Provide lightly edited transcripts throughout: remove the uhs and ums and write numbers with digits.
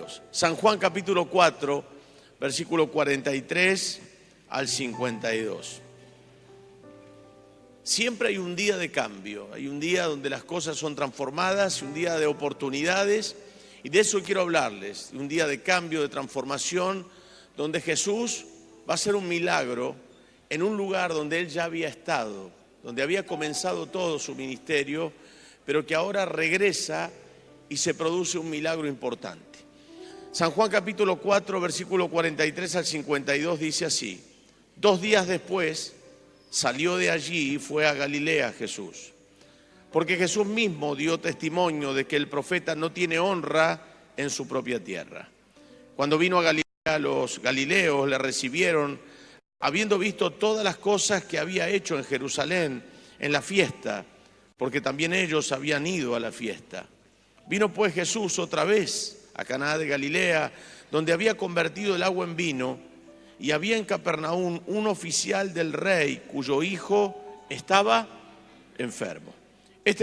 Dios. San Juan capítulo 4, versículo 43 al 52. Siempre hay un día de cambio, hay un día donde las cosas son transformadas, un día de oportunidades, y de eso quiero hablarles, un día de cambio, de transformación, donde Jesús va a hacer un milagro en un lugar donde Él ya había estado, donde había comenzado todo su ministerio, pero que ahora regresa y se produce un milagro importante. San Juan capítulo 4, versículo 43 al 52 dice así: 2 días después salió de allí y fue a Galilea Jesús, porque Jesús mismo dio testimonio de que el profeta no tiene honra en su propia tierra. Cuando vino a Galilea, los galileos le recibieron, habiendo visto todas las cosas que había hecho en Jerusalén en la fiesta, porque también ellos habían ido a la fiesta. Vino pues Jesús otra vez a Caná de Galilea, donde había convertido el agua en vino, y había en Capernaum un oficial del rey cuyo hijo estaba enfermo.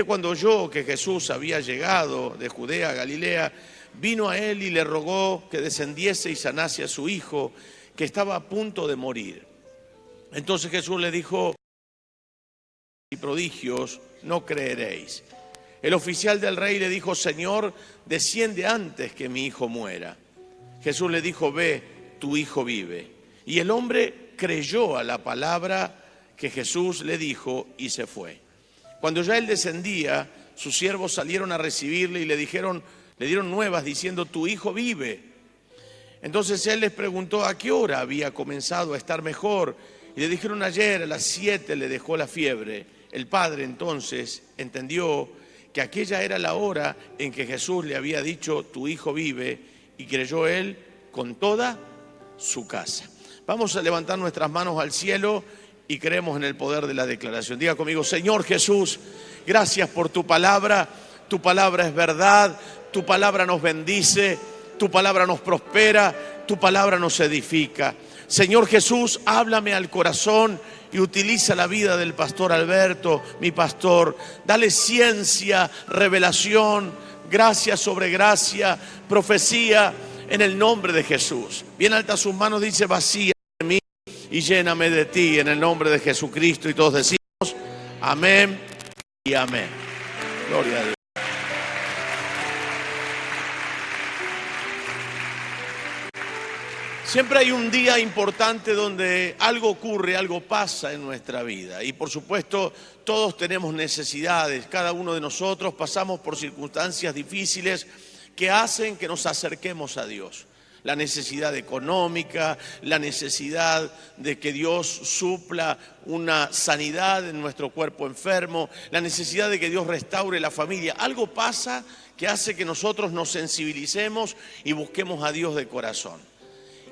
Cuando oyó que Jesús había llegado de Judea a Galilea, vino a él y le rogó que descendiese y sanase a su hijo, que estaba a punto de morir. Entonces Jesús le dijo: y prodigios no creeréis. El oficial del rey le dijo: Señor, desciende antes que mi hijo muera. Jesús le dijo: ve, tu hijo vive. Y el hombre creyó a la palabra que Jesús le dijo y se fue. Cuando ya él descendía, sus siervos salieron a recibirle y le dieron nuevas diciendo: tu hijo vive. Entonces él les preguntó a qué hora había comenzado a estar mejor, y le dijeron: ayer a las 7 le dejó la fiebre. El padre entonces entendió que aquella era la hora en que Jesús le había dicho: tu hijo vive, y creyó él con toda su casa. Vamos a levantar nuestras manos al cielo y creemos en el poder de la declaración. Diga conmigo: Señor Jesús, gracias por tu palabra es verdad, tu palabra nos bendice, tu palabra nos prospera, tu palabra nos edifica. Señor Jesús, háblame al corazón y utiliza la vida del pastor Alberto, mi pastor. Dale ciencia, revelación, gracia sobre gracia, profecía, en el nombre de Jesús. Bien alta sus manos, dice: vacía de mí y lléname de ti, en el nombre de Jesucristo. Y todos decimos amén y amén. Gloria a Dios. Siempre hay un día importante donde algo ocurre, algo pasa en nuestra vida. Y por supuesto, todos tenemos necesidades. Cada uno de nosotros pasamos por circunstancias difíciles que hacen que nos acerquemos a Dios. La necesidad económica, la necesidad de que Dios supla una sanidad en nuestro cuerpo enfermo, la necesidad de que Dios restaure la familia. Algo pasa que hace que nosotros nos sensibilicemos y busquemos a Dios de corazón.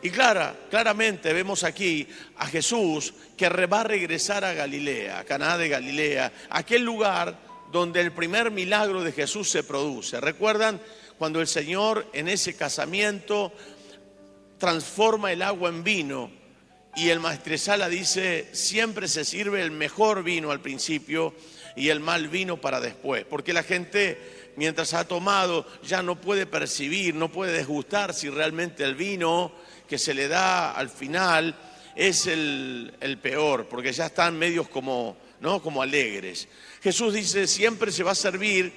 Y claramente vemos aquí a Jesús que va a regresar a Galilea, a Caná de Galilea, aquel lugar donde el primer milagro de Jesús se produce. ¿Recuerdan cuando el Señor en ese casamiento transforma el agua en vino y el maestresala dice: siempre se sirve el mejor vino al principio y el mal vino para después? Porque la gente, mientras ha tomado, ya no puede percibir, no puede desgustar si realmente el vino que se le da al final es el peor, porque ya están medios como alegres. Jesús dice: siempre se va a servir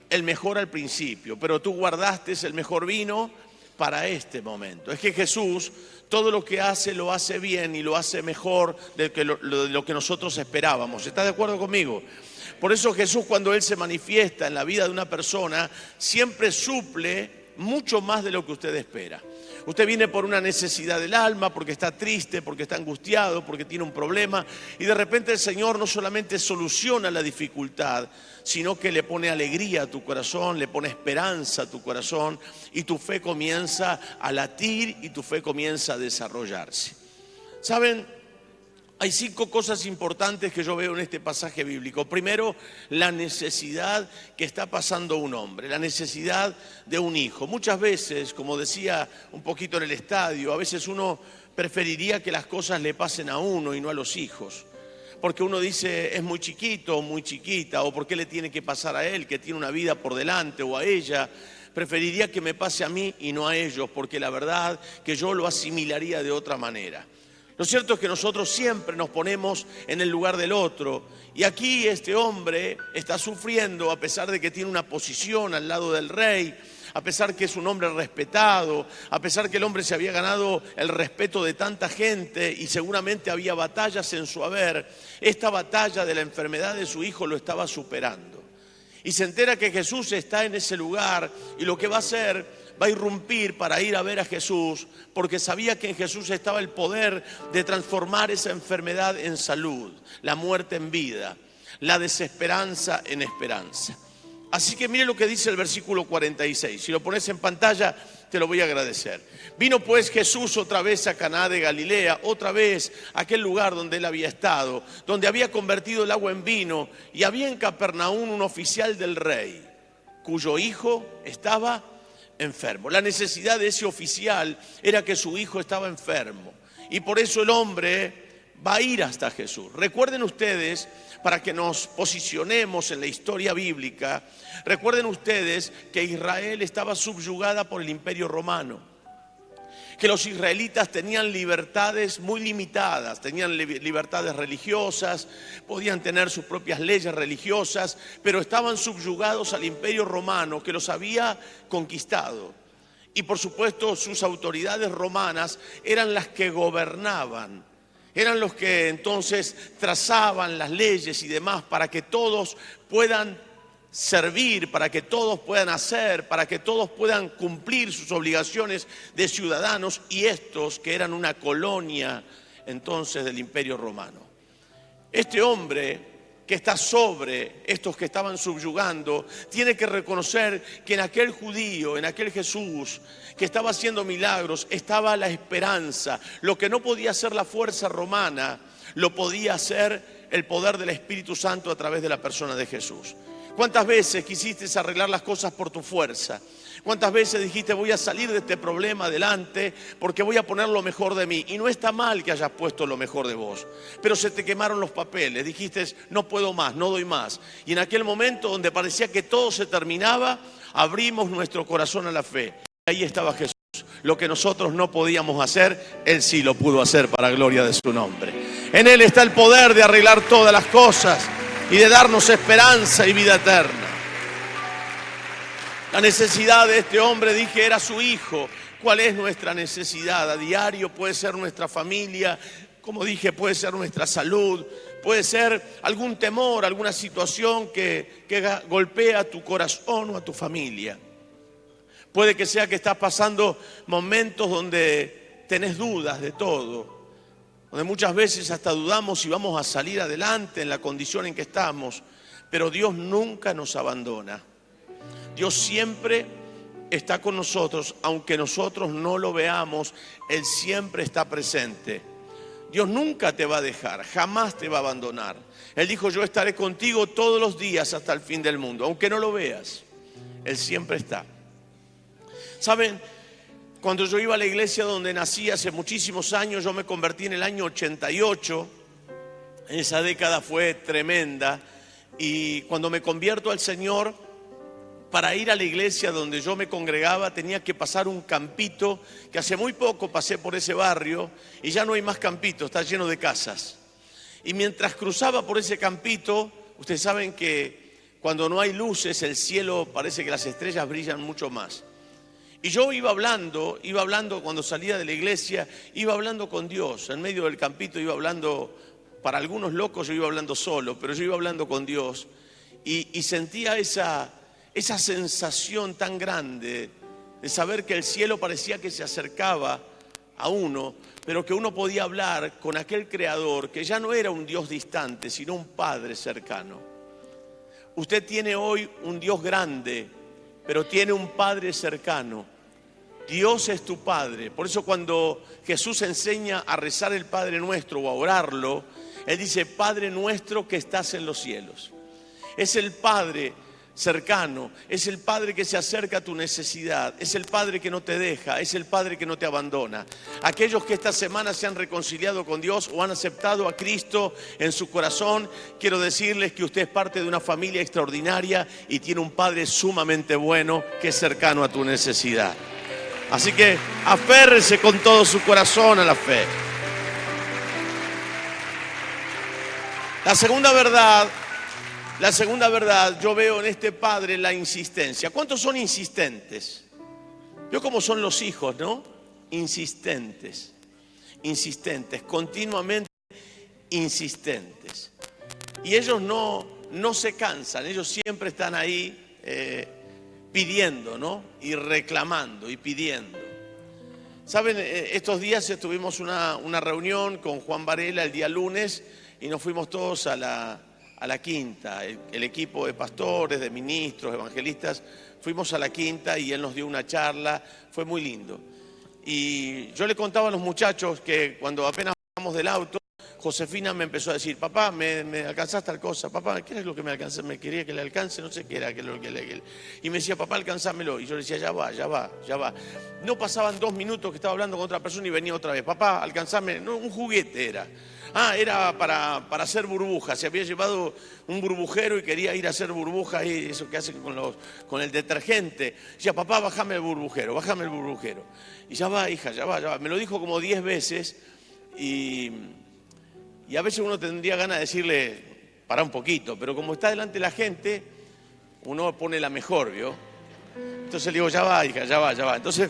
el mejor al principio, pero tú guardaste el mejor vino para este momento. Es que Jesús todo lo que hace lo hace bien y lo hace mejor de lo que nosotros esperábamos. ¿Estás de acuerdo conmigo? Por eso Jesús, cuando Él se manifiesta en la vida de una persona, siempre suple mucho más de lo que usted espera. Usted viene por una necesidad del alma, porque está triste, porque está angustiado, porque tiene un problema, y de repente el Señor no solamente soluciona la dificultad, sino que le pone alegría a tu corazón, le pone esperanza a tu corazón, y tu fe comienza a latir y tu fe comienza a desarrollarse. ¿Saben? Hay 5 cosas importantes que yo veo en este pasaje bíblico. Primero, la necesidad que está pasando un hombre, la necesidad de un hijo. Muchas veces, como decía un poquito en el estadio, a veces uno preferiría que las cosas le pasen a uno y no a los hijos. Porque uno dice: es muy chiquito o muy chiquita, o por qué le tiene que pasar a él, que tiene una vida por delante, o a ella. preferiría que me pase a mí y no a ellos, porque la verdad que yo lo asimilaría de otra manera. Lo cierto es que nosotros siempre nos ponemos en el lugar del otro. Y aquí este hombre está sufriendo a pesar de que tiene una posición al lado del rey, a pesar que es un hombre respetado, a pesar que el hombre se había ganado el respeto de tanta gente y seguramente había batallas en su haber. Esta batalla de la enfermedad de su hijo lo estaba superando. Y se entera que Jesús está en ese lugar y lo que va a hacer, va a irrumpir para ir a ver a Jesús, porque sabía que en Jesús estaba el poder de transformar esa enfermedad en salud, la muerte en vida, la desesperanza en esperanza. Así que mire lo que dice el versículo 46. Si lo pones en pantalla, te lo voy a agradecer. Vino pues Jesús otra vez a Caná de Galilea, otra vez a aquel lugar donde él había estado, donde había convertido el agua en vino, y había en Capernaum un oficial del rey, cuyo hijo estaba enfermo. La necesidad de ese oficial era que su hijo estaba enfermo, y por eso el hombre va a ir hasta Jesús. Recuerden ustedes, para que nos posicionemos en la historia bíblica, recuerden ustedes que Israel estaba subyugada por el Imperio Romano, que los israelitas tenían libertades muy limitadas, tenían libertades religiosas, podían tener sus propias leyes religiosas, pero estaban subyugados al Imperio Romano que los había conquistado. Y por supuesto sus autoridades romanas eran las que gobernaban. Eran los que entonces trazaban las leyes y demás para que todos puedan servir, para que todos puedan hacer, para que todos puedan cumplir sus obligaciones de ciudadanos, y estos que eran una colonia entonces del Imperio Romano. Este hombre que está sobre estos que estaban subyugando, tiene que reconocer que en aquel judío, en aquel Jesús que estaba haciendo milagros, estaba la esperanza. Lo que no podía hacer la fuerza romana, lo podía hacer el poder del Espíritu Santo a través de la persona de Jesús. ¿Cuántas veces quisiste arreglar las cosas por tu fuerza? ¿Cuántas veces dijiste voy a salir de este problema adelante porque voy a poner lo mejor de mí? Y no está mal que hayas puesto lo mejor de vos, pero se te quemaron los papeles, dijiste no puedo más, no doy más. Y en aquel momento donde parecía que todo se terminaba, abrimos nuestro corazón a la fe. Ahí estaba Jesús. Lo que nosotros no podíamos hacer, Él sí lo pudo hacer para gloria de su nombre. En Él está el poder de arreglar todas las cosas y de darnos esperanza y vida eterna. La necesidad de este hombre, dije, era su hijo. ¿Cuál es nuestra necesidad? A diario puede ser nuestra familia, como dije, puede ser nuestra salud, puede ser algún temor, alguna situación que golpea a tu corazón o a tu familia. Puede que sea que estás pasando momentos donde tenés dudas de todo, donde muchas veces hasta dudamos si vamos a salir adelante en la condición en que estamos, pero Dios nunca nos abandona. Dios siempre está con nosotros, aunque nosotros no lo veamos, Él siempre está presente. Dios nunca te va a dejar, jamás te va a abandonar. Él dijo, yo estaré contigo todos los días hasta el fin del mundo, aunque no lo veas, Él siempre está. ¿Saben? Cuando yo iba a la iglesia donde nací hace muchísimos años, yo me convertí en el año 88, esa década fue tremenda, y cuando me convierto al Señor, para ir a la iglesia donde yo me congregaba tenía que pasar un campito, que hace muy poco pasé por ese barrio y ya no hay más campito, está lleno de casas. Y mientras cruzaba por ese campito, ustedes saben que cuando no hay luces el cielo parece que las estrellas brillan mucho más. Y yo iba hablando cuando salía de la iglesia, iba hablando con Dios, en medio del campito iba hablando, para algunos locos yo iba hablando solo, pero yo iba hablando con Dios y sentía esa sensación tan grande de saber que el cielo parecía que se acercaba a uno, pero que uno podía hablar con aquel creador que ya no era un Dios distante, sino un Padre cercano. Usted tiene hoy un Dios grande, pero tiene un Padre cercano. Dios es tu Padre. Por eso cuando Jesús enseña a rezar el Padre Nuestro o a orarlo, Él dice, Padre nuestro que estás en los cielos. Es el Padre. cercano, es el Padre que se acerca a tu necesidad, es el Padre que no te deja, es el Padre que no te abandona. Aquellos que esta semana se han reconciliado con Dios o han aceptado a Cristo en su corazón, quiero decirles que usted es parte de una familia extraordinaria y tiene un Padre sumamente bueno que es cercano a tu necesidad. Así que aférrese con todo su corazón a la fe. La segunda verdad, yo veo en este padre la insistencia. ¿Cuántos son insistentes? Veo cómo son los hijos, ¿no? Insistentes, continuamente insistentes. Y ellos no se cansan, ellos siempre están ahí pidiendo, ¿no? Y reclamando y pidiendo. Saben, estos días tuvimos una reunión con Juan Varela el día lunes y nos fuimos todos a la quinta, el equipo de pastores, de ministros, evangelistas, fuimos a la quinta y él nos dio una charla, fue muy lindo. Y yo le contaba a los muchachos que cuando apenas bajamos del auto, Josefina me empezó a decir, papá, me alcanzás tal cosa, papá, ¿qué es lo que me alcanza? Me quería que le alcance, no sé qué era. Y me decía, papá, alcanzámelo. Y yo le decía, ya va. No pasaban 2 minutos que estaba hablando con otra persona y venía otra vez, papá, alcanzame, no, un juguete era. Era para hacer burbujas, se había llevado un burbujero y quería ir a hacer burbujas, y eso que hacen con el detergente. Decía, papá, bájame el burbujero. Y ya va, hija, ya va. Me lo dijo como 10 veces y a veces uno tendría ganas de decirle, pará un poquito, pero como está delante de la gente, uno pone la mejor, ¿vio? Entonces le digo, ya va, hija, ya va. Entonces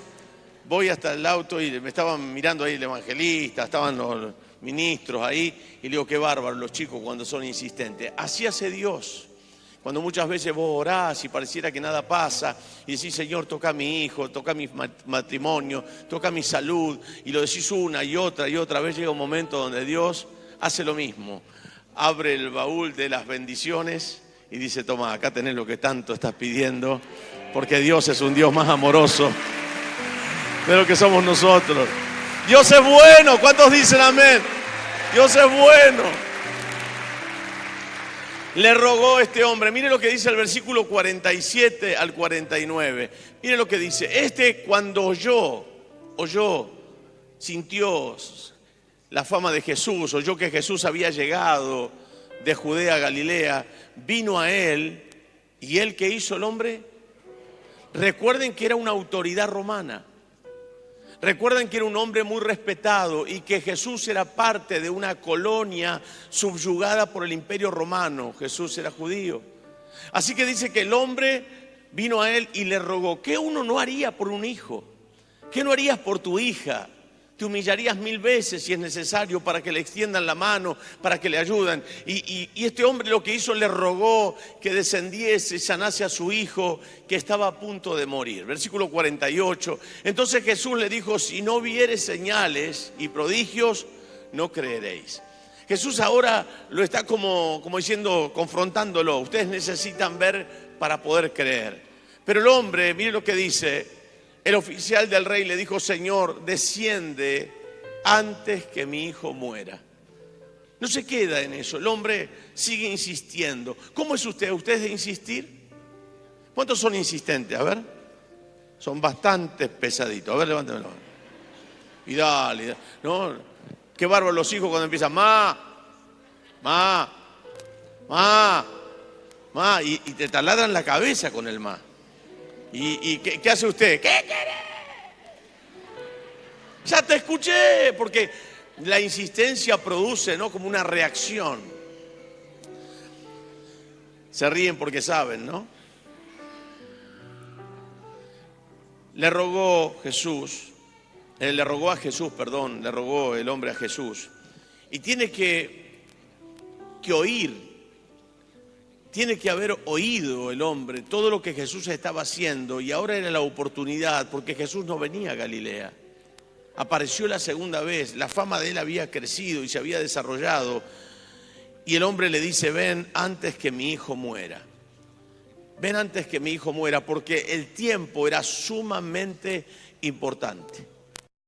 voy hasta el auto y me estaban mirando ahí el evangelista, estaban los ministros ahí, y le digo, qué bárbaro los chicos cuando son insistentes. Así hace Dios. Cuando muchas veces vos orás y pareciera que nada pasa y decís, Señor, toca a mi hijo, toca a mi matrimonio, toca a mi salud, y lo decís una y otra vez, llega un momento donde Dios hace lo mismo. Abre el baúl de las bendiciones y dice, toma, acá tenés lo que tanto estás pidiendo, porque Dios es un Dios más amoroso de lo que somos nosotros. Dios es bueno. ¿Cuántos dicen amén? Dios es bueno. Le rogó este hombre. Mire lo que dice el versículo 47 al 49. Mire lo que dice. Cuando oyó, sintió la fama de Jesús, oyó que Jesús había llegado de Judea a Galilea, vino a él. ¿Y él qué hizo el hombre? Recuerden que era una autoridad romana. Recuerden que era un hombre muy respetado y que Jesús era parte de una colonia subyugada por el Imperio Romano. Jesús era judío. Así que dice que el hombre vino a él y le rogó. ¿Qué uno no haría por un hijo? ¿Qué no harías por tu hija? Te humillarías 1000 veces si es necesario para que le extiendan la mano, para que le ayuden. Y este hombre lo que hizo, le rogó que descendiese, sanase a su hijo que estaba a punto de morir. Versículo 48. Entonces Jesús le dijo, si no vieres señales y prodigios, no creeréis. Jesús ahora lo está como diciendo, confrontándolo. Ustedes necesitan ver para poder creer. Pero el hombre, mire lo que dice. El oficial del rey le dijo, Señor, desciende antes que mi hijo muera. No se queda en eso, el hombre sigue insistiendo. ¿Cómo es usted? ¿Usted es de insistir? ¿Cuántos son insistentes? A ver, son bastante pesaditos. A ver, levántame la mano. Y dale, ¿no? Qué bárbaro los hijos cuando empiezan, ma, y te taladran la cabeza con el ma. ¿Y qué hace usted? ¿Qué querés? Ya te escuché, porque la insistencia produce, ¿no?, como una reacción. Se ríen porque saben, ¿no? Le rogó a Jesús, el hombre a Jesús. Y tiene que oír. Tiene que haber oído el hombre todo lo que Jesús estaba haciendo, y ahora era la oportunidad, porque Jesús no venía a Galilea. Apareció la segunda vez, la fama de él había crecido y se había desarrollado, y el hombre le dice, ven antes que mi hijo muera. Ven antes que mi hijo muera, porque el tiempo era sumamente importante.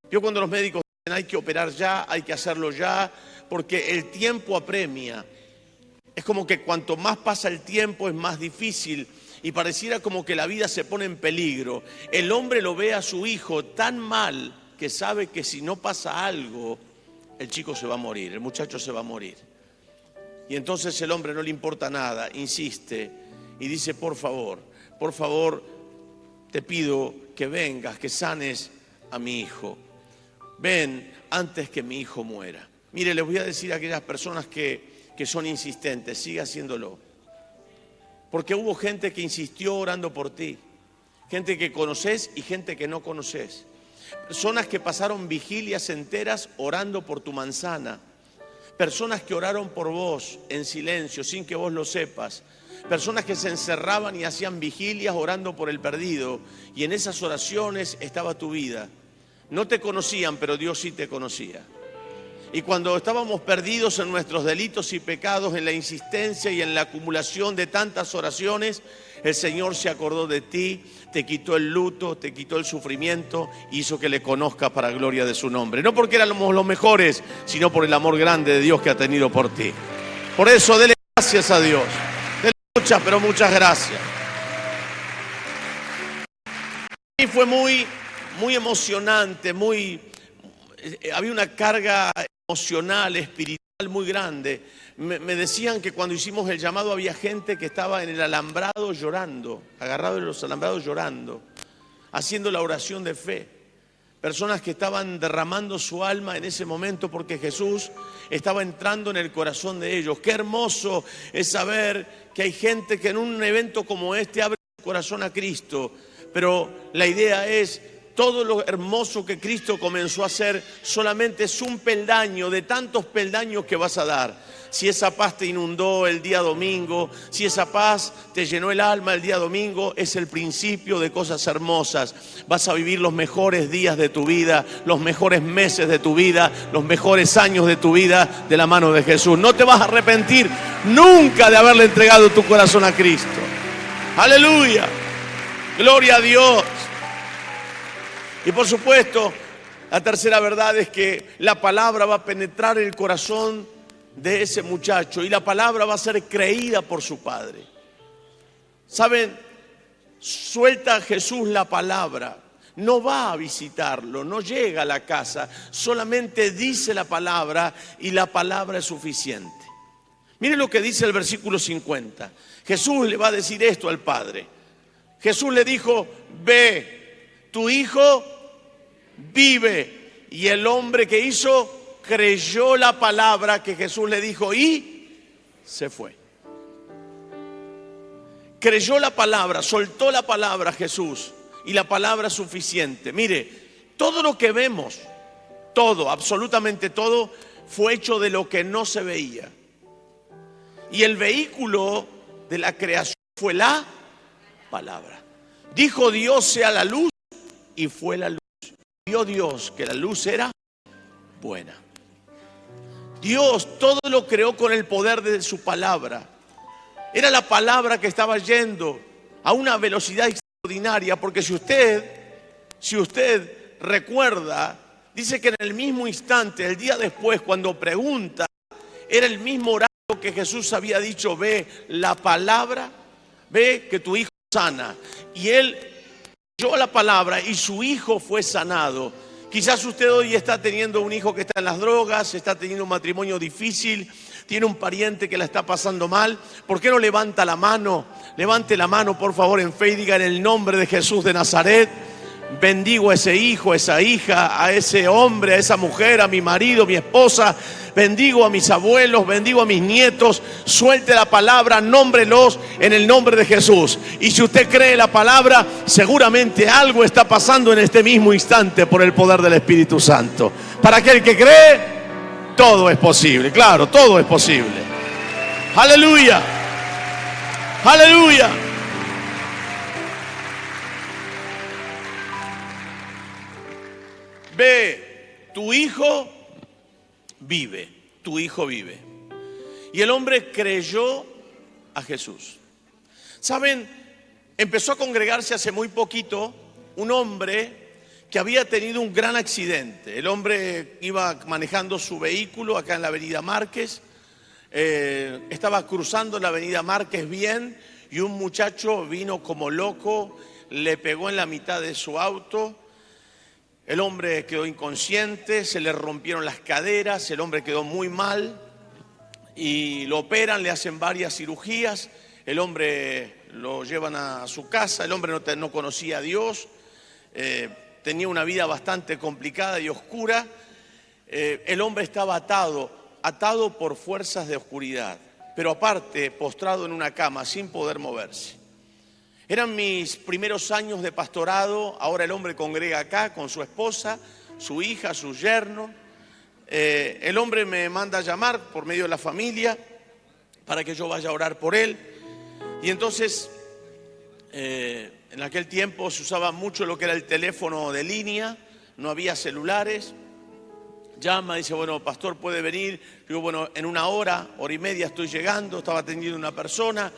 Yo cuando los médicos dicen hay que operar ya, hay que hacerlo ya, porque el tiempo apremia. Es como que cuanto más pasa el tiempo es más difícil y pareciera como que la vida se pone en peligro, el hombre lo ve a su hijo tan mal que sabe que si no pasa algo, el chico se va a morir, el muchacho se va a morir. Y entonces el hombre no le importa nada, insiste y dice, por favor, te pido que vengas, que sanes a mi hijo. Ven antes que mi hijo muera. Mire, les voy a decir a aquellas personas que son insistentes, siga haciéndolo. Porque hubo gente que insistió orando por ti, gente que conoces y gente que no conoces. Personas que pasaron vigilias enteras orando por tu manzana. Personas que oraron por vos en silencio, sin que vos lo sepas. Personas que se encerraban y hacían vigilias orando por el perdido. Y en esas oraciones estaba tu vida. No te conocían, pero Dios sí te conocía. Y cuando estábamos perdidos en nuestros delitos y pecados, en la insistencia y en la acumulación de tantas oraciones, el Señor se acordó de ti, te quitó el luto, te quitó el sufrimiento, hizo que le conozcas para gloria de su nombre. No porque éramos los mejores, sino por el amor grande de Dios que ha tenido por ti. Por eso, dele gracias a Dios. Dele muchas, pero muchas gracias. Y fue muy emocionante, había una carga emocional, espiritual muy grande. Me decían que cuando hicimos el llamado había gente que estaba en el alambrado llorando, agarrado en los alambrados llorando, haciendo la oración de fe. Personas que estaban derramando su alma en ese momento porque Jesús estaba entrando en el corazón de ellos. Qué hermoso es saber que hay gente que en un evento como este abre su corazón a Cristo, pero la idea es: todo lo hermoso que Cristo comenzó a hacer solamente es un peldaño de tantos peldaños que vas a dar. Si esa paz te inundó el día domingo, si esa paz te llenó el alma el día domingo, es el principio de cosas hermosas. Vas a vivir los mejores días de tu vida, los mejores meses de tu vida, los mejores años de tu vida de la mano de Jesús. No te vas a arrepentir nunca de haberle entregado tu corazón a Cristo. ¡Aleluya! ¡Gloria a Dios! Y por supuesto, la tercera verdad es que la palabra va a penetrar el corazón de ese muchacho y la palabra va a ser creída por su padre. ¿Saben? Suelta Jesús la palabra, no va a visitarlo, no llega a la casa, solamente dice la palabra y la palabra es suficiente. Miren lo que dice el versículo 50. Jesús le va a decir esto al padre. Jesús le dijo: ve, tu hijo vive. Y el hombre que hizo creyó la palabra que Jesús le dijo y se fue. Creyó la palabra, soltó la palabra Jesús y la palabra es suficiente. Mire, todo lo que vemos, todo, absolutamente todo, fue hecho de lo que no se veía. Y el vehículo de la creación fue la palabra. Dijo Dios: sea la luz, y fue la luz. Vio Dios que la luz era buena. Dios todo lo creó con el poder de su palabra. Era la palabra que estaba yendo a una velocidad extraordinaria, porque si usted recuerda, dice que en el mismo instante, el día después, cuando pregunta, era el mismo horario que Jesús había dicho: ve, la palabra, ve que tu hijo sana. Y él oyó la palabra y su hijo fue sanado. Quizás usted hoy está teniendo un hijo que está en las drogas, está teniendo un matrimonio difícil, tiene un pariente que la está pasando mal. ¿Por qué no levanta la mano? Levante la mano, por favor, en fe y diga: en el nombre de Jesús de Nazaret, bendigo a ese hijo, a esa hija, a ese hombre, a esa mujer, a mi marido, a mi esposa. Bendigo a mis abuelos, bendigo a mis nietos. Suelte la palabra, nómbrelos en el nombre de Jesús. Y si usted cree la palabra, seguramente algo está pasando en este mismo instante por el poder del Espíritu Santo. Para aquel que cree, todo es posible. Claro, todo es posible. Aleluya. Aleluya. Ve, tu hijo vive, tu hijo vive. Y el hombre creyó a Jesús. ¿Saben? Empezó a congregarse hace muy poquito un hombre que había tenido un gran accidente. El hombre iba manejando su vehículo acá en la avenida Márquez, estaba cruzando la avenida Márquez bien, y un muchacho vino como loco, le pegó en la mitad de su auto. El hombre quedó inconsciente, se le rompieron las caderas, el hombre quedó muy mal y lo operan, le hacen varias cirugías. El hombre lo llevan a su casa, el hombre no conocía a Dios, tenía una vida bastante complicada y oscura. El hombre estaba atado por fuerzas de oscuridad, pero aparte postrado en una cama sin poder moverse. Eran mis primeros años de pastorado. Ahora el hombre congrega acá con su esposa, su hija, su yerno. El hombre me manda a llamar por medio de la familia para que yo vaya a orar por él. Y entonces, en aquel tiempo se usaba mucho lo que era el teléfono de línea, no había celulares. Llama, dice, bueno, pastor, ¿puede venir? Digo, bueno, en una hora y media estoy llegando. Estaba atendiendo a una persona.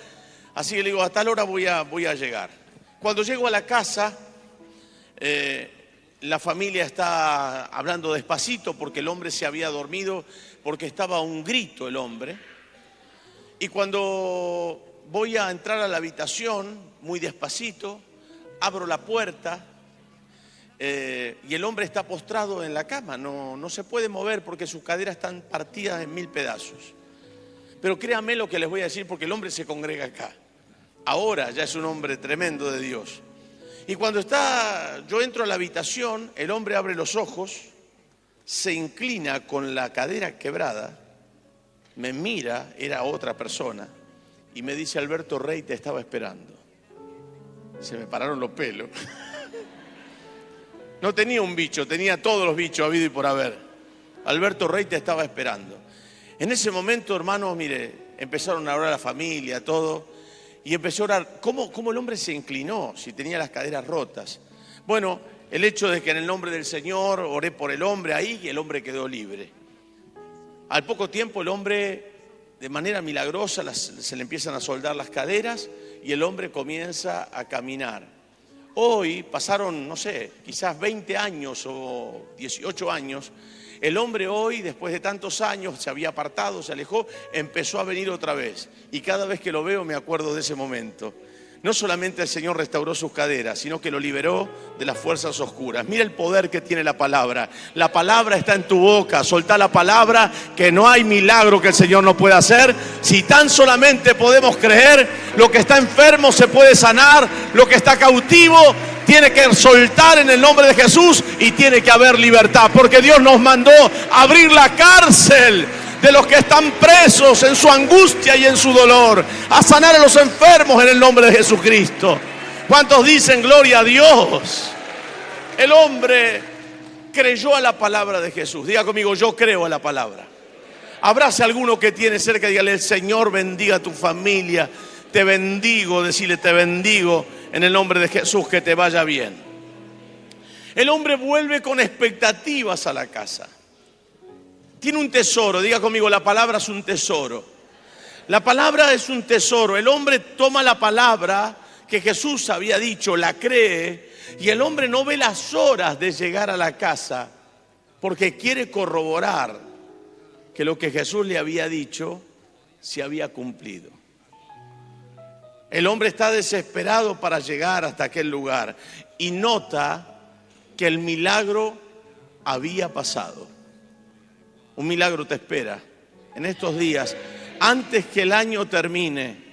Así que le digo, a tal hora voy a llegar. Cuando llego a la casa, la familia está hablando despacito porque el hombre se había dormido, porque estaba a un grito el hombre. Y cuando voy a entrar a la habitación, muy despacito, abro la puerta y el hombre está postrado en la cama. No se puede mover porque sus caderas están partidas en 1000 pedazos. Pero créanme lo que les voy a decir, porque el hombre se congrega acá. Ahora ya es un hombre tremendo de Dios. Y cuando yo entro a la habitación, el hombre abre los ojos, se inclina con la cadera quebrada, me mira, era otra persona, y me dice, Alberto Rey te estaba esperando. Se me pararon los pelos. No tenía un bicho, tenía todos los bichos habido y por haber. Alberto Rey te estaba esperando. En ese momento, hermanos, mire, empezaron a orar a la familia, todo, y empezó a orar. ¿Cómo el hombre se inclinó si tenía las caderas rotas? Bueno, el hecho de que en el nombre del Señor oré por el hombre ahí y el hombre quedó libre. Al poco tiempo el hombre, de manera milagrosa, se le empiezan a soldar las caderas y el hombre comienza a caminar. Hoy pasaron, no sé, quizás 20 años o 18 años. El hombre hoy, después de tantos años, se había apartado, se alejó, empezó a venir otra vez. Y cada vez que lo veo me acuerdo de ese momento. No solamente el Señor restauró sus caderas, sino que lo liberó de las fuerzas oscuras. Mira el poder que tiene la palabra. La palabra está en tu boca. Soltá la palabra, que no hay milagro que el Señor no pueda hacer. Si tan solamente podemos creer, lo que está enfermo se puede sanar, lo que está cautivo tiene que soltar en el nombre de Jesús y tiene que haber libertad, porque Dios nos mandó a abrir la cárcel de los que están presos en su angustia y en su dolor, a sanar a los enfermos en el nombre de Jesucristo. ¿Cuántos dicen gloria a Dios? El hombre creyó a la palabra de Jesús. Diga conmigo, yo creo a la palabra. Abrace a alguno que tiene cerca y dígale, el Señor bendiga a tu familia. Te bendigo, decirle, te bendigo en el nombre de Jesús, que te vaya bien. El hombre vuelve con expectativas a la casa. Tiene un tesoro, diga conmigo, la palabra es un tesoro. La palabra es un tesoro. El hombre toma la palabra que Jesús había dicho, la cree, y el hombre no ve las horas de llegar a la casa porque quiere corroborar que lo que Jesús le había dicho se había cumplido. El hombre está desesperado para llegar hasta aquel lugar y nota que el milagro había pasado. Un milagro te espera en estos días, antes que el año termine.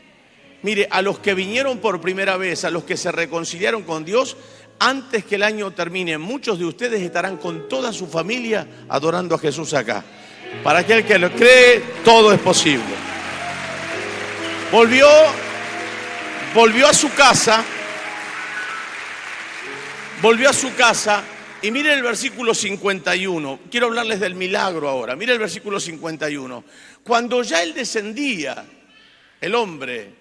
Mire, a los que vinieron por primera vez, a los que se reconciliaron con Dios, antes que el año termine, muchos de ustedes estarán con toda su familia adorando a Jesús acá. Para aquel que lo cree, todo es posible. Volvió a su casa. Y miren el versículo 51. Quiero hablarles del milagro ahora. Miren el versículo 51. Cuando ya él descendía, el hombre,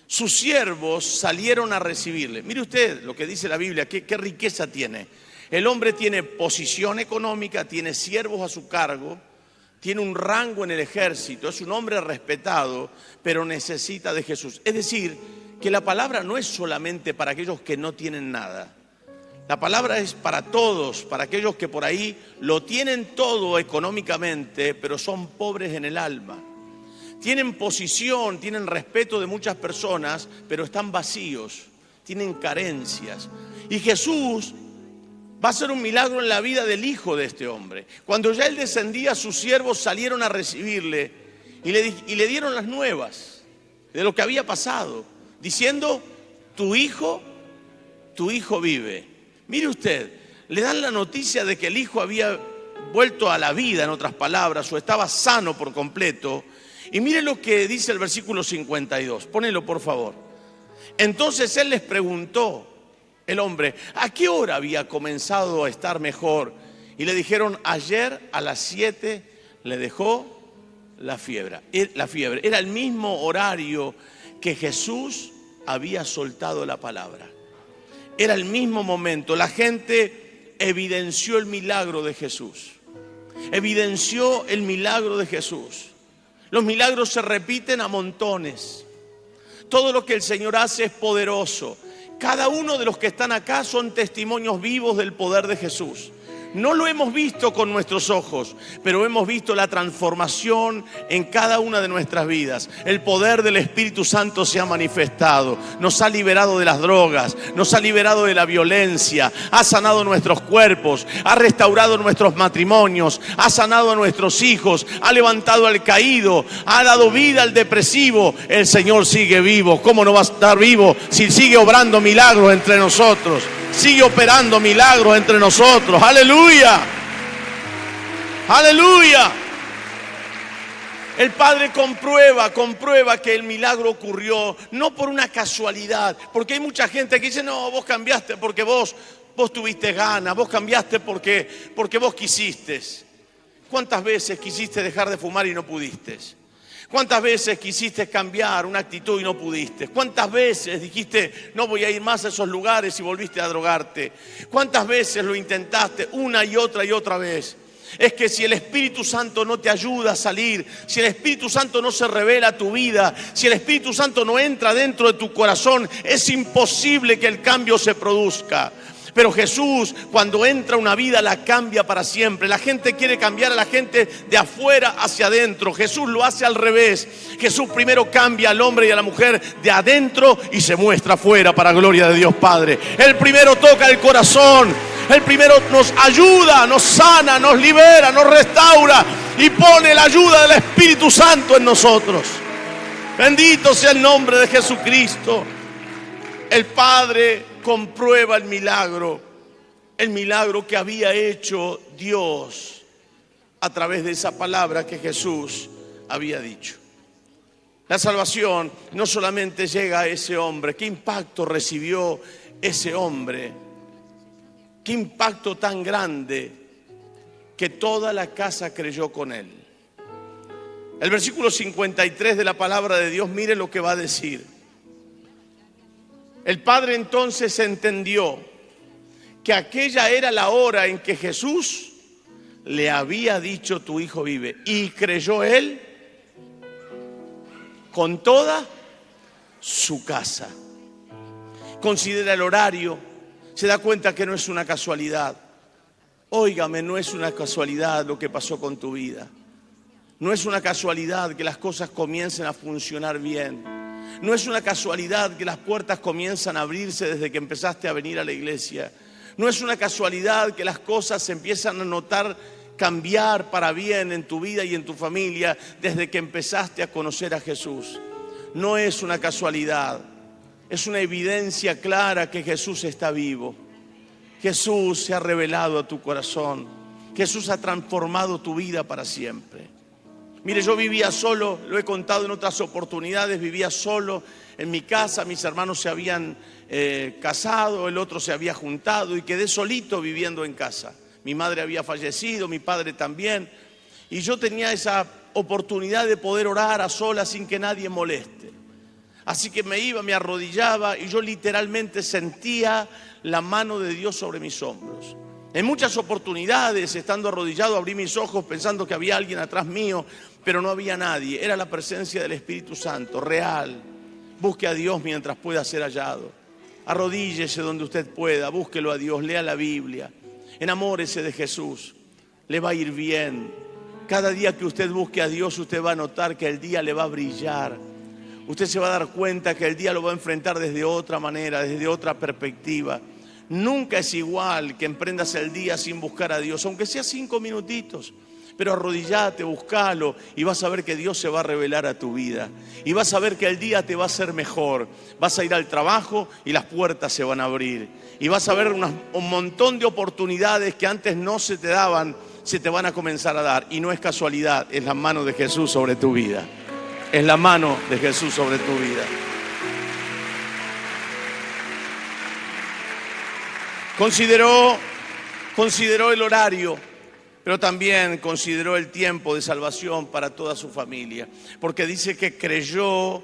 sus siervos salieron a recibirle. Mire usted lo que dice la Biblia, qué riqueza tiene. El hombre tiene posición económica, tiene siervos a su cargo, tiene un rango en el ejército, es un hombre respetado, pero necesita de Jesús. Es decir, que la palabra no es solamente para aquellos que no tienen nada. La palabra es para todos, para aquellos que por ahí lo tienen todo económicamente, pero son pobres en el alma. tienen posición, tienen respeto de muchas personas, pero están vacíos, tienen carencias. Y Jesús va a hacer un milagro en la vida del hijo de este hombre. Cuando ya él descendía, sus siervos salieron a recibirle y le dieron las nuevas de lo que había pasado, diciendo: tu hijo vive. Mire usted, le dan la noticia de que el hijo había vuelto a la vida, en otras palabras, o estaba sano por completo. Y mire lo que dice el versículo 52, ponelo por favor. Entonces él les preguntó, el hombre, ¿a qué hora había comenzado a estar mejor? Y le dijeron: ayer a las 7 le dejó la fiebre. Era el mismo horario que Jesús había soltado la palabra. Era el mismo momento. La gente evidenció el milagro de Jesús. Evidenció el milagro de Jesús. Los milagros se repiten a montones. Todo lo que el Señor hace es poderoso. Cada uno de los que están acá son testimonios vivos del poder de Jesús. No lo hemos visto con nuestros ojos, pero hemos visto la transformación en cada una de nuestras vidas. El poder del Espíritu Santo se ha manifestado, nos ha liberado de las drogas, nos ha liberado de la violencia, ha sanado nuestros cuerpos, ha restaurado nuestros matrimonios, ha sanado a nuestros hijos, ha levantado al caído, ha dado vida al depresivo. El Señor sigue vivo. ¿Cómo no va a estar vivo si sigue obrando milagros entre nosotros? Sigue operando milagros entre nosotros. ¡Aleluya! ¡Aleluya! El Padre comprueba que el milagro ocurrió no por una casualidad, porque hay mucha gente que dice: no, vos cambiaste porque vos tuviste ganas, vos cambiaste porque vos quisiste. ¿Cuántas veces quisiste dejar de fumar y no pudiste? ¿Cuántas veces quisiste cambiar una actitud y no pudiste? ¿Cuántas veces dijiste: no voy a ir más a esos lugares y volviste a drogarte? ¿Cuántas veces lo intentaste una y otra vez? Es que si el Espíritu Santo no te ayuda a salir, si el Espíritu Santo no se revela a tu vida, si el Espíritu Santo no entra dentro de tu corazón, es imposible que el cambio se produzca. Pero Jesús, cuando entra una vida, la cambia para siempre. La gente quiere cambiar a la gente de afuera hacia adentro. Jesús lo hace al revés. Jesús primero cambia al hombre y a la mujer de adentro y se muestra afuera para gloria de Dios Padre. Él primero toca el corazón. Él primero nos ayuda, nos sana, nos libera, nos restaura y pone la ayuda del Espíritu Santo en nosotros. Bendito sea el nombre de Jesucristo. El Padre comprueba el milagro que había hecho Dios a través de esa palabra que Jesús había dicho. La salvación no solamente llega a ese hombre. ¿Qué impacto recibió ese hombre? Qué impacto tan grande que toda la casa creyó con él. El versículo 53 de la palabra de Dios, mire lo que va a decir. El padre entonces entendió que aquella era la hora en que Jesús le había dicho: tu hijo vive. Y creyó él con toda su casa. Considera el horario, se da cuenta que no es una casualidad. Óigame, no es una casualidad lo que pasó con tu vida. No es una casualidad que las cosas comiencen a funcionar bien. No es una casualidad que las puertas comienzan a abrirse desde que empezaste a venir a la iglesia. No es una casualidad que las cosas se empiezan a notar cambiar para bien en tu vida y en tu familia desde que empezaste a conocer a Jesús. No es una casualidad, es una evidencia clara que Jesús está vivo. Jesús se ha revelado a tu corazón. Jesús ha transformado tu vida para siempre. Mire, yo vivía solo, lo he contado en otras oportunidades, vivía solo en mi casa, mis hermanos se habían casado, el otro se había juntado y quedé solito viviendo en casa. Mi madre había fallecido, mi padre también, y yo tenía esa oportunidad de poder orar a solas sin que nadie moleste. Así que me iba, me arrodillaba y yo literalmente sentía la mano de Dios sobre mis hombros. En muchas oportunidades, estando arrodillado, abrí mis ojos pensando que había alguien atrás mío, pero no había nadie. Era la presencia del Espíritu Santo, real. Busque a Dios mientras pueda ser hallado. Arrodíllese donde usted pueda, búsquelo a Dios, lea la Biblia. Enamórese de Jesús, le va a ir bien. Cada día que usted busque a Dios, usted va a notar que el día le va a brillar. Usted se va a dar cuenta que el día lo va a enfrentar desde otra manera, desde otra perspectiva. Nunca es igual que emprendas el día sin buscar a Dios, aunque sea 5 minutitos. Pero arrodillate, buscalo y vas a ver que Dios se va a revelar a tu vida. Y vas a ver que el día te va a ser mejor. Vas a ir al trabajo y las puertas se van a abrir. Y vas a ver un montón de oportunidades que antes no se te daban, se te van a comenzar a dar. Y no es casualidad, es la mano de Jesús sobre tu vida. Es la mano de Jesús sobre tu vida. Consideró el horario, pero también consideró el tiempo de salvación para toda su familia. Porque dice que creyó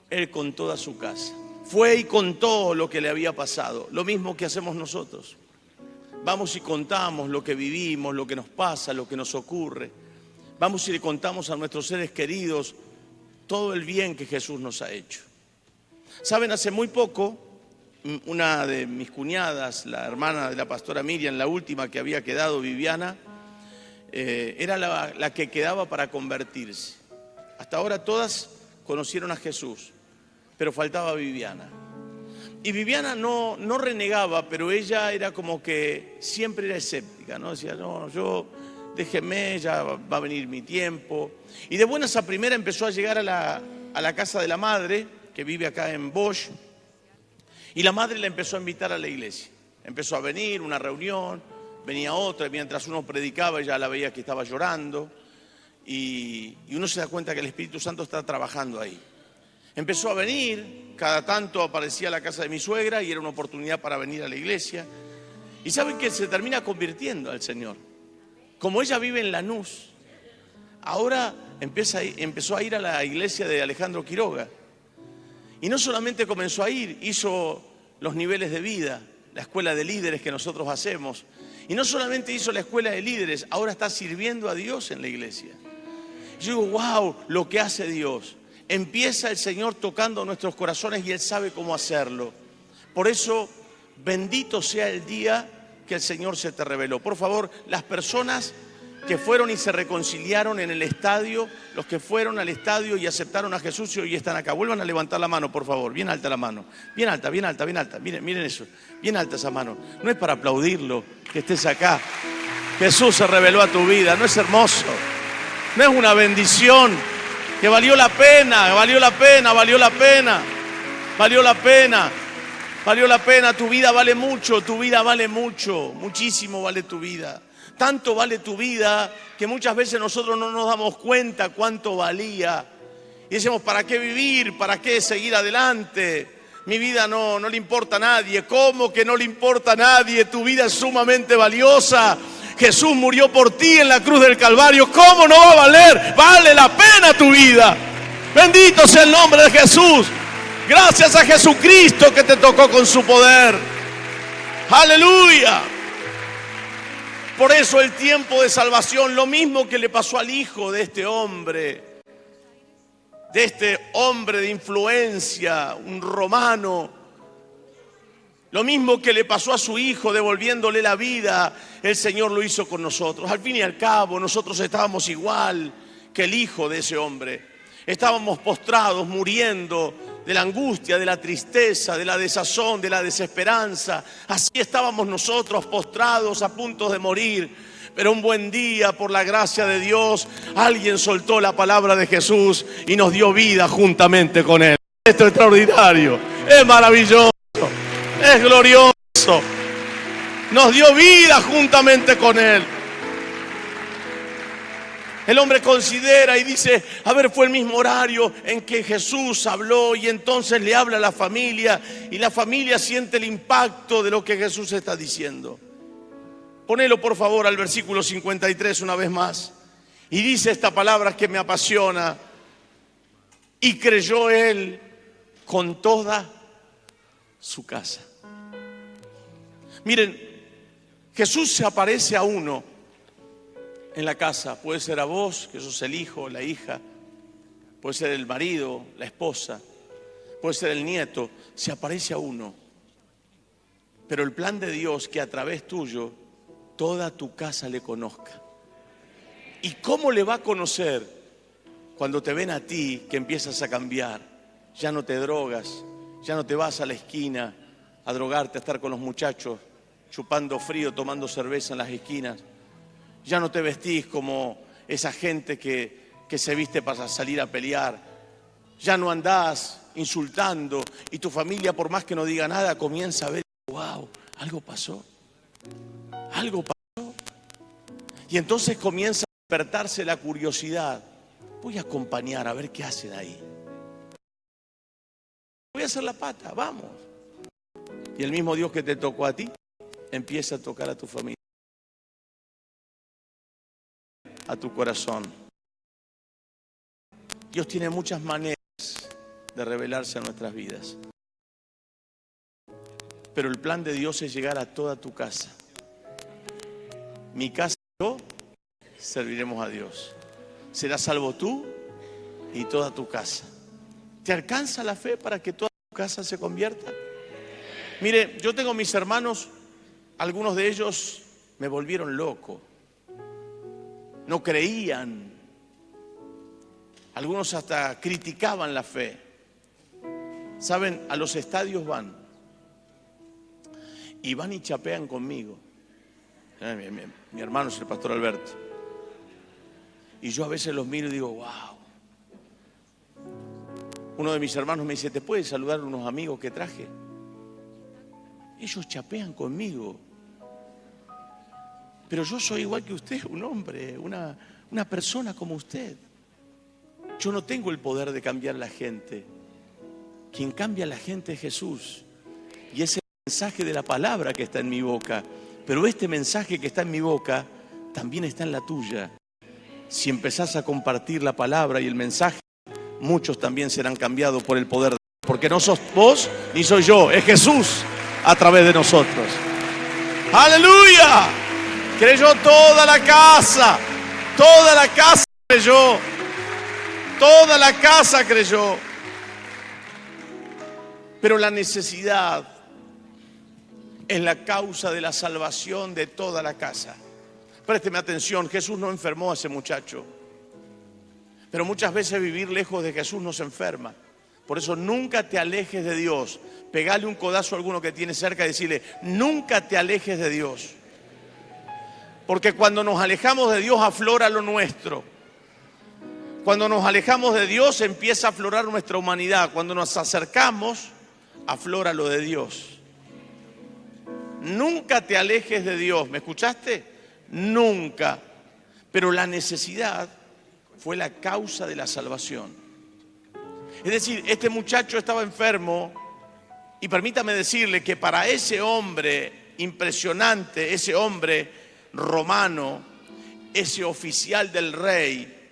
él con toda su casa. Fue y contó lo que le había pasado. Lo mismo que hacemos nosotros. Vamos y contamos lo que vivimos, lo que nos pasa, lo que nos ocurre. Vamos y le contamos a nuestros seres queridos todo el bien que Jesús nos ha hecho. Saben, hace muy poco, una de mis cuñadas, la hermana de la pastora Miriam, la última que había quedado, Viviana, era la que quedaba para convertirse. Hasta ahora todas conocieron a Jesús, pero faltaba Viviana. Y Viviana no renegaba, pero ella era como que siempre era escéptica, ¿no? Decía, no, déjeme, ya va a venir mi tiempo. Y de buenas a primera empezó a llegar a la casa de la madre, que vive acá en Bosch, y la madre la empezó a invitar a la iglesia. Empezó a venir, una reunión, venía otra, y mientras uno predicaba ella la veía que estaba llorando, y uno se da cuenta que el Espíritu Santo está trabajando ahí. Empezó a venir, cada tanto aparecía la casa de mi suegra y era una oportunidad para venir a la iglesia. Y saben que se termina convirtiendo al Señor. Como ella vive en Lanús, ahora empezó a ir a la iglesia de Alejandro Quiroga. Y no solamente comenzó a ir, hizo los niveles de vida, la escuela de líderes que nosotros hacemos. Y no solamente hizo la escuela de líderes, ahora está sirviendo a Dios en la iglesia. Yo digo, wow, lo que hace Dios. Empieza el Señor tocando nuestros corazones y Él sabe cómo hacerlo. Por eso, bendito sea el día que el Señor se te reveló. Por favor, las personas que fueron y se reconciliaron en el estadio, los que fueron al estadio y aceptaron a Jesús y hoy están acá, vuelvan a levantar la mano, por favor, bien alta la mano, bien alta, bien alta, bien alta, miren eso, bien alta esa mano. No es para aplaudirlo que estés acá. Jesús se reveló a tu vida, ¿no es hermoso? ¿No es una bendición? Que valió la pena, valió la pena, valió la pena, valió la pena, valió la pena. Tu vida vale mucho, tu vida vale mucho, muchísimo vale tu vida. Tanto vale tu vida que muchas veces nosotros no nos damos cuenta cuánto valía. Y decimos, ¿para qué vivir? ¿Para qué seguir adelante? Mi vida no le importa a nadie. ¿Cómo que no le importa a nadie? Tu vida es sumamente valiosa. Jesús murió por ti en la cruz del Calvario. ¿Cómo no va a valer? Vale la pena tu vida. Bendito sea el nombre de Jesús. Gracias a Jesucristo que te tocó con su poder. Aleluya. Por eso el tiempo de salvación, lo mismo que le pasó al hijo de este hombre de influencia, un romano. Lo mismo que le pasó a su hijo devolviéndole la vida, el Señor lo hizo con nosotros. Al fin y al cabo, nosotros estábamos igual que el hijo de ese hombre. Estábamos postrados, muriendo de la angustia, de la tristeza, de la desazón, de la desesperanza. Así estábamos nosotros postrados, a punto de morir. Pero un buen día, por la gracia de Dios, alguien soltó la palabra de Jesús y nos dio vida juntamente con Él. Esto es extraordinario, es maravilloso. Es glorioso. Nos dio vida juntamente con Él. El hombre considera y dice, a ver, fue el mismo horario en que Jesús habló y entonces le habla a la familia y la familia siente el impacto de lo que Jesús está diciendo. Ponelo por favor al versículo 53 una vez más. Y dice esta palabra que me apasiona. Y creyó él con toda su casa. Miren, Jesús se aparece a uno en la casa. Puede ser a vos, que sos el hijo, la hija. Puede ser el marido, la esposa. Puede ser el nieto. Se aparece a uno. Pero el plan de Dios que a través tuyo toda tu casa le conozca. ¿Y cómo le va a conocer cuando te ven a ti que empiezas a cambiar? Ya no te drogas, ya no te vas a la esquina a drogarte, a estar con los muchachos chupando frío, tomando cerveza en las esquinas. Ya no te vestís como esa gente que se viste para salir a pelear. Ya no andás insultando y tu familia, por más que no diga nada, comienza a ver, wow, algo pasó. Algo pasó. Y entonces comienza a despertarse la curiosidad. Voy a acompañar a ver qué hacen ahí. Voy a hacer la pata, vamos. Y el mismo Dios que te tocó a ti, empieza a tocar a tu familia, a tu corazón. Dios tiene muchas maneras de revelarse a nuestras vidas. Pero el plan de Dios es llegar a toda tu casa. Mi casa y yo serviremos a Dios. Serás salvo tú y toda tu casa. ¿Te alcanza la fe para que toda tu casa se convierta? Mire, yo tengo mis hermanos, algunos de ellos me volvieron loco. No creían. Algunos hasta criticaban la fe. Saben, a los estadios van y chapean conmigo. Mi hermano es el pastor Alberto. Y yo a veces los miro y digo, wow. Uno de mis hermanos me dice, ¿te puedes saludar a unos amigos que traje? Ellos chapean conmigo. Pero yo soy igual que usted, un hombre, una persona como usted. Yo no tengo el poder de cambiar a la gente. Quien cambia a la gente es Jesús. Y ese mensaje de la palabra que está en mi boca. Pero este mensaje que está en mi boca también está en la tuya. Si empezás a compartir la palabra y el mensaje, muchos también serán cambiados por el poder de Dios. Porque no sos vos ni soy yo, es Jesús a través de nosotros. ¡Aleluya! Creyó toda la casa creyó. Toda la casa creyó. Pero la necesidad es la causa de la salvación de toda la casa. Présteme atención, Jesús no enfermó a ese muchacho. Pero muchas veces vivir lejos de Jesús nos enferma. Por eso nunca te alejes de Dios. Pegale un codazo a alguno que tiene cerca y decirle, nunca te alejes de Dios. Porque cuando nos alejamos de Dios aflora lo nuestro. Cuando nos alejamos de Dios empieza a aflorar nuestra humanidad. Cuando nos acercamos, aflora lo de Dios. Nunca te alejes de Dios. ¿Me escuchaste? Nunca. Pero la necesidad fue la causa de la salvación. Es decir, este muchacho estaba enfermo y permítame decirle que para ese hombre impresionante, ese hombre romano, ese oficial del rey,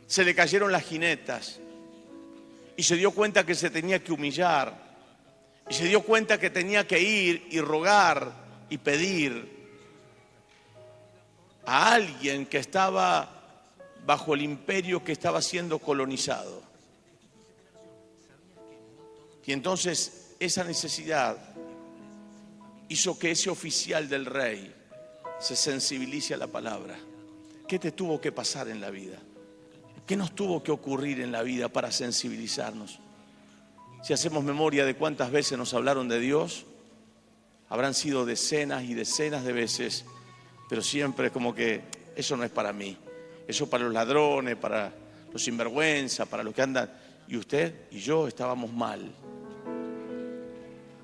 se le cayeron las jinetas y se dio cuenta que se tenía que humillar y se dio cuenta que tenía que ir y rogar y pedir a alguien que estaba bajo el imperio que estaba siendo colonizado. Y entonces esa necesidad hizo que ese oficial del rey se sensibilice a la palabra. ¿Qué te tuvo que pasar en la vida? ¿Qué nos tuvo que ocurrir en la vida para sensibilizarnos? Si hacemos memoria de cuántas veces nos hablaron de Dios, habrán sido decenas y decenas de veces, pero siempre como que eso no es para mí. Eso para los ladrones, para los sinvergüenza, para los que andan. Y usted y yo estábamos mal.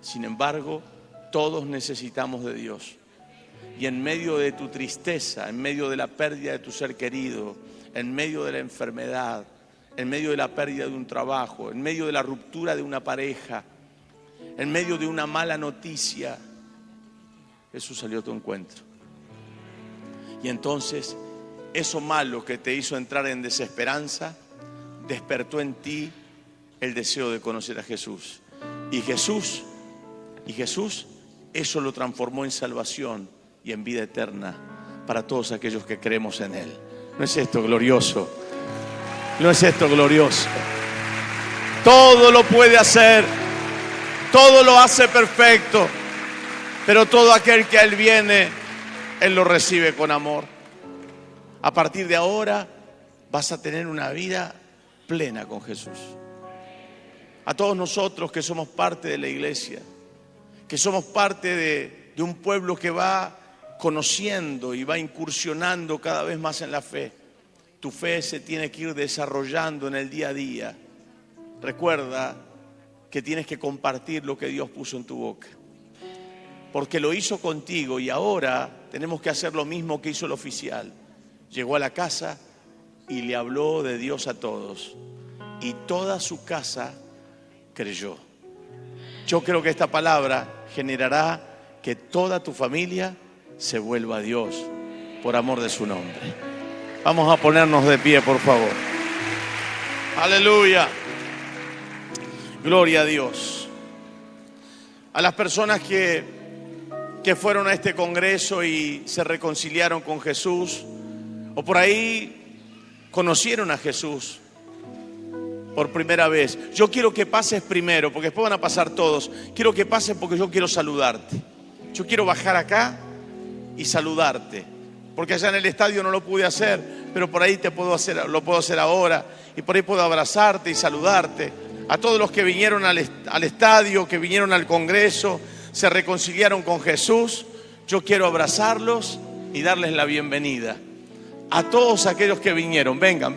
Sin embargo, todos necesitamos de Dios. Y en medio de tu tristeza, en medio de la pérdida de tu ser querido, en medio de la enfermedad, en medio de la pérdida de un trabajo, en medio de la ruptura de una pareja, en medio de una mala noticia, Jesús salió a tu encuentro. Y entonces, eso malo que te hizo entrar en desesperanza, despertó en ti el deseo de conocer a Jesús. Y Jesús, eso lo transformó en salvación y en vida eterna para todos aquellos que creemos en Él. ¿No es esto glorioso? ¿No es esto glorioso? Todo lo puede hacer, todo lo hace perfecto, pero todo aquel que a Él viene, Él lo recibe con amor. A partir de ahora vas a tener una vida plena con Jesús. A todos nosotros que somos parte de la iglesia, que somos parte de un pueblo que va conociendo y va incursionando cada vez más en la fe. Tu fe se tiene que ir desarrollando en el día a día. Recuerda que tienes que compartir lo que Dios puso en tu boca, porque lo hizo contigo y ahora tenemos que hacer lo mismo que hizo el oficial. Llegó a la casa y le habló de Dios a todos, y toda su casa creyó. Yo creo que esta palabra generará que toda tu familia se vuelva a Dios por amor de su nombre. Vamos a ponernos de pie, por favor. Aleluya. Gloria a Dios. A las personas que fueron a este congreso y se reconciliaron con Jesús, o por ahí conocieron a Jesús por primera vez, yo quiero que pases primero, porque después van a pasar todos. Quiero que pases porque yo quiero saludarte. Yo quiero bajar acá y saludarte, porque allá en el estadio no lo pude hacer, pero por ahí lo puedo hacer ahora, y por ahí puedo abrazarte y saludarte. A todos los que vinieron al estadio, que vinieron al congreso, se reconciliaron con Jesús, yo quiero abrazarlos y darles la bienvenida. A todos aquellos que vinieron, vengan.